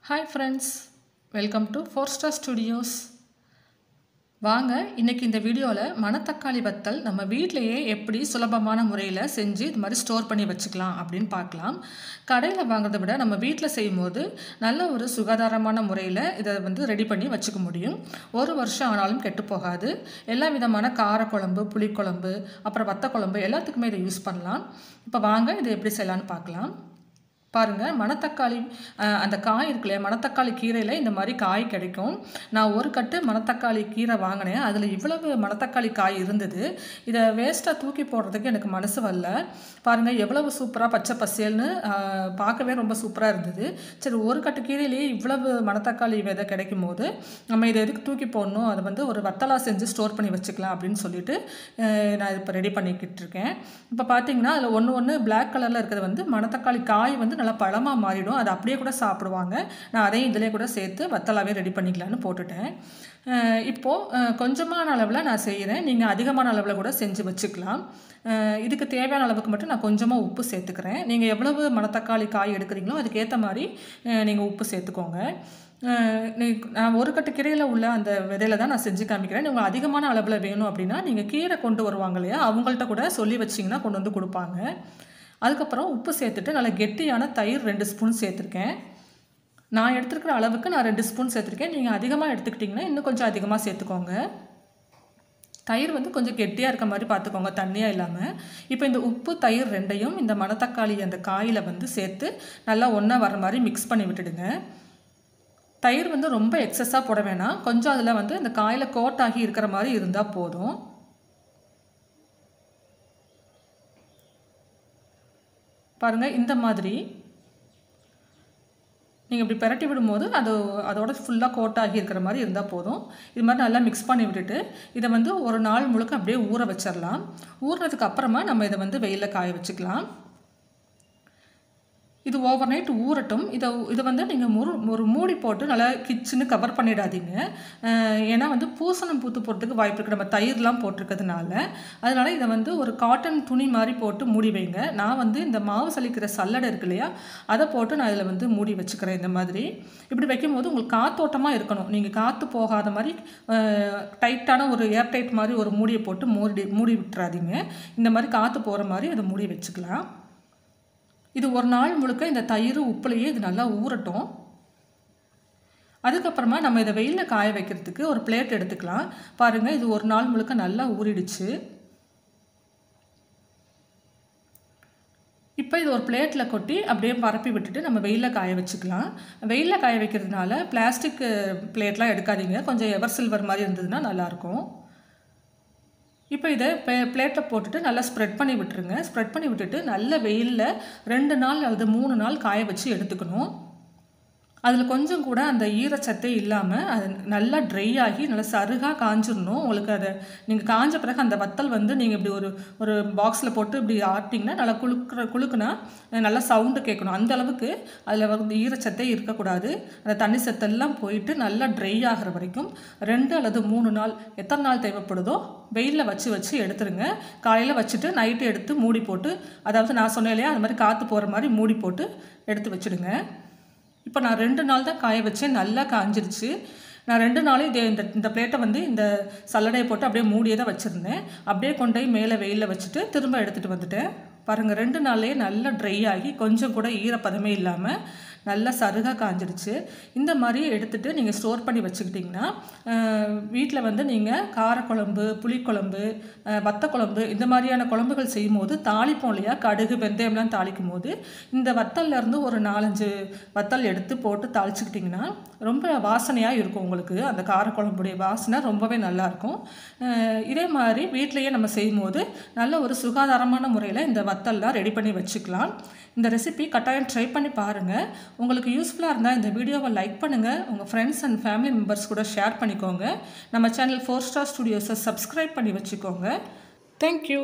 Hi friends, welcome to 4 Star Studios. வாங்க இன்னைக்கு இந்த வீடியோவில் மணத்தக்காளி வத்தல் நம்ம வீட்டிலேயே எப்படி சுலபமான முறையில் செஞ்சு இது மாதிரி ஸ்டோர் பண்ணி வச்சுக்கலாம் அப்படின்னு பார்க்கலாம். கடையில் வாங்குறதை விட நம்ம வீட்டில் செய்யும்போது நல்ல ஒரு சுகாதாரமான முறையில் இதை ரெடி பண்ணி வச்சுக்க முடியும். ஒரு வருஷம் ஆனாலும் கெட்டு போகாது. எல்லா விதமான காரக்குழம்பு, புளிக்குழம்பு, அப்புறம் வத்த குழம்பு எல்லாத்துக்குமே இதை யூஸ் பண்ணலாம். இப்போ வாங்க இதை எப்படி செய்யலான்னு பார்க்கலாம். பாருங்கள், மணத்தக்காளி அந்த காய் இருக்குல்லையா, மணத்தக்காளி கீரையில் இந்த மாதிரி காய் கிடைக்கும். நான் ஒரு கட்டு மணத்தக்காளி கீரை வாங்கினேன். அதில் இவ்வளவு மணத்தக்காளி காய் இருந்தது. இதை வேஸ்ட்டாக தூக்கி போடுறதுக்கு எனக்கு மனசு வரல. பாருங்கள் எவ்வளவு சூப்பராக பச்சை பசேல்னு பார்க்கவே ரொம்ப சூப்பராக இருந்தது. சரி, ஒரு கட்டு கீரையிலேயே இவ்வளவு மணத்தக்காளி விதை கிடைக்கும் போது நம்ம இதை எதுக்கு தூக்கி போடணும், அதை ஒரு வத்தலாக செஞ்சு ஸ்டோர் பண்ணி வச்சுக்கலாம் அப்படின்னு சொல்லிட்டு நான் இப்போ ரெடி பண்ணிக்கிட்டு இருக்கேன். இப்போ பார்த்தீங்கன்னா அதில் ஒன்று பிளாக் கலரில் இருக்கிறது மணத்தக்காளி காய் நல்லா பழமாக மாறிடும். அதை அப்படியே கூட சாப்பிடுவாங்க. நான் அதையும் இதிலே கூட சேர்த்து வத்தலாகவே ரெடி பண்ணிக்கலான்னு போட்டுட்டேன். இப்போது கொஞ்சமான அளவில் நான் செய்கிறேன். நீங்கள் அதிகமான அளவில் கூட செஞ்சு வச்சுக்கலாம். இதுக்கு தேவையான அளவுக்கு மட்டும் நான் கொஞ்சமாக உப்பு சேர்த்துக்கிறேன். நீங்கள் எவ்வளவு மணத்தக்காளி காய் எடுக்கிறீங்களோ அதுக்கேற்ற மாதிரி நீங்கள் உப்பு சேர்த்துக்கோங்க. நான் ஒரு கட்டு கீரையில் உள்ள அந்த விதையில தான் நான் செஞ்சு காமிக்கிறேன். நீங்கள் அதிகமான அளவில் வேணும் அப்படின்னா நீங்கள் கீரை கொண்டு வருவாங்க இல்லையா, அவங்கள்ட்ட கூட சொல்லி வச்சிங்கன்னா கொண்டு வந்து கொடுப்பாங்க. அதுக்கப்புறம் உப்பு சேர்த்துட்டு நல்லா கெட்டியான தயிர் 2 ஸ்பூன் சேர்த்துருக்கேன். நான் எடுத்துருக்கிற அளவுக்கு நான் 2 ஸ்பூன் சேர்த்துருக்கேன். நீங்கள் அதிகமாக எடுத்துக்கிட்டிங்கன்னா இன்னும் கொஞ்சம் அதிகமாக சேர்த்துக்கோங்க. தயிர் கொஞ்சம் கெட்டியாக இருக்க மாதிரி பார்த்துக்கோங்க, தண்ணியாக இல்லாமல். இப்போ இந்த உப்பு தயிர் ரெண்டையும் இந்த மணத்தக்காளி அந்த காயில் சேர்த்து நல்லா ஒன்றா வர மாதிரி மிக்ஸ் பண்ணி விட்டுடுங்க. தயிர் ரொம்ப எக்ஸஸாக போட வேணாம். கொஞ்சம் அதில் இந்த காயில் கோட் ஆகி இருக்கிற மாதிரி இருந்தால் போதும். பாருங்கள், இந்த மாதிரி நீங்கள் இப்படி பிரட்டி விடும்போது அதோட ஃபுல்லாக கோட்டாகி இருக்கிற மாதிரி இருந்தால் போதும். இது மாதிரி நல்லா மிக்ஸ் பண்ணி விட்டுட்டு இதை ஒரு நாள் முழுக்க அப்படியே ஊற வச்சிடலாம். ஊறினதுக்கு அப்புறமா நம்ம இதை வெயிலில் காய வச்சுக்கலாம். இது ஓவர் நைட் ஊறட்டும். இதை நீங்கள் ஒரு மூடி போட்டு நல்லா கிச்சனு கவர் பண்ணிடாதீங்க. ஏன்னா பூசணம் பூத்து போகிறதுக்கு வாய்ப்பு இருக்குது, நம்ம தயிர்லாம் போட்டிருக்கிறதுனால. அதனால் இதை ஒரு காட்டன் துணி மாதிரி போட்டு மூடி வைங்க. நான் இந்த மாவு சலிக்கிற சல்லடை இருக்கு இல்லையா, அதை போட்டு நான் இதில் மூடி வச்சுக்கிறேன். இந்த மாதிரி இப்படி வைக்கும்போது உங்களுக்கு காத்தோட்டமாக இருக்கணும். நீங்கள் காற்று போகாத மாதிரி டைட்டான ஒரு ஏர் டைட் மாதிரி ஒரு மூடியை போட்டு மூடி விட்டுறாதீங்க. இந்த மாதிரி காற்று போகிற மாதிரி அதை மூடி வச்சுக்கலாம். இது ஒரு நாள் முழுக்க இந்த தயிர் உப்புலையே இது நல்லா ஊறட்டும். அதுக்கப்புறமா நம்ம இதை வெயிலில் காய வைக்கிறதுக்கு ஒரு பிளேட் எடுத்துக்கலாம். பாருங்கள், இது ஒரு நாள் முழுக்க நல்லா ஊறிடுச்சு. இப்போ இது ஒரு பிளேட்டில் கொட்டி அப்படியே பரப்பி விட்டுட்டு நம்ம வெயிலில் காய வச்சுக்கலாம். வெயிலில் காய வைக்கிறதுனால பிளாஸ்டிக் பிளேட்லாம் எடுக்காதீங்க. கொஞ்சம் எவர் சில்வர் மாதிரி இருந்ததுன்னா நல்லாயிருக்கும். இப்போ இதை பிளேட்டில் போட்டுட்டு நல்லா ஸ்ப்ரெட் பண்ணி விட்டுருங்க. ஸ்ப்ரெட் பண்ணி விட்டுட்டு நல்ல வெயிலில் 2 நாள் அல்லது 3 நாள் காய வச்சு எடுத்துக்கணும். அதில் கொஞ்சம் கூட அந்த ஈரச்சத்தே இல்லாமல் அது நல்லா ட்ரை ஆகி நல்லா சருகாக காஞ்சிடணும். உங்களுக்கு அதை நீங்கள் காஞ்ச பிறகு அந்த வத்தல் நீங்கள் இப்படி ஒரு பாக்ஸில் போட்டு இப்படி ஆட்டிங்கன்னா நல்லா குளுக்குனா நல்லா சவுண்டு கேட்கணும். அந்த அளவுக்கு அதில் ஈரச்சத்தே இருக்கக்கூடாது. அந்த தண்ணி சத்தெல்லாம் போயிட்டு நல்லா ட்ரை ஆகிற வரைக்கும் 2 அல்லது 3 நாள் எத்தனை நாள் தேவைப்படுதோ வெயிலில் வச்சு எடுத்துருங்க. காலையில் வச்சுட்டு நைட்டு எடுத்து மூடி போட்டு, அதாவது நான் சொன்னேன் இல்லையா, அது மாதிரி காற்று போகிற மாதிரி மூடி போட்டு எடுத்து வச்சுடுங்க. இப்போ நான் 2 நாள் தான் காய வச்சேன். நல்லா காஞ்சிருச்சு. நான் 2 நாளே இந்த பிளேட்டை இந்த சல்லடையை போட்டு அப்படியே மூடியே தான் வச்சுருந்தேன். அப்படியே கொண்டு போய் மேலே வெயிலில் வச்சுட்டு திரும்ப எடுத்துகிட்டு வந்துட்டேன். பாருங்கள், 2 நாள்லேயே நல்லா ட்ரை ஆகி கொஞ்சம் கூட ஈரப்பதமே இல்லாமல் நல்லா சருகாக காஞ்சிடுச்சு. இந்த மாதிரி எடுத்துகிட்டு நீங்கள் ஸ்டோர் பண்ணி வச்சுக்கிட்டிங்கன்னா வீட்டில் நீங்கள் காரக்குழம்பு, புளிக்குழம்பு, வத்த குழம்பு இந்த மாதிரியான குழம்புகள் செய்யும் போது தாளிப்போம் இல்லையா, கடுகு வெந்தயம்லாம் தாளிக்கும் போது இந்த வத்தல்லேருந்து ஒரு 4-5 வத்தல் எடுத்து போட்டு தாளிச்சுக்கிட்டிங்கன்னா ரொம்ப வாசனையாக இருக்கும். உங்களுக்கு அந்த காரக்குழம்புடைய வாசனை ரொம்பவே நல்லாயிருக்கும். இதே மாதிரி வீட்டிலையே நம்ம செய்யும் போது நல்ல ஒரு சுகாதாரமான முறையில் இந்த வத்தல்லாம் ரெடி பண்ணி வச்சுக்கலாம். இந்த ரெசிபி கட்டாயம் ட்ரை பண்ணி பாருங்கள். உங்களுக்கு யூஸ்ஃபுல்லாக இருந்தால் இந்த வீடியோவை லைக் பண்ணுங்கள். உங்கள் ஃப்ரெண்ட்ஸ் அண்ட் ஃபேமிலி மெம்பர்ஸ் கூட ஷேர் பண்ணிக்கோங்க. நம்ம சேனல் 4 Star Studios சப்ஸ்கிரைப் பண்ணி வச்சுக்கோங்க. தேங்க்யூ.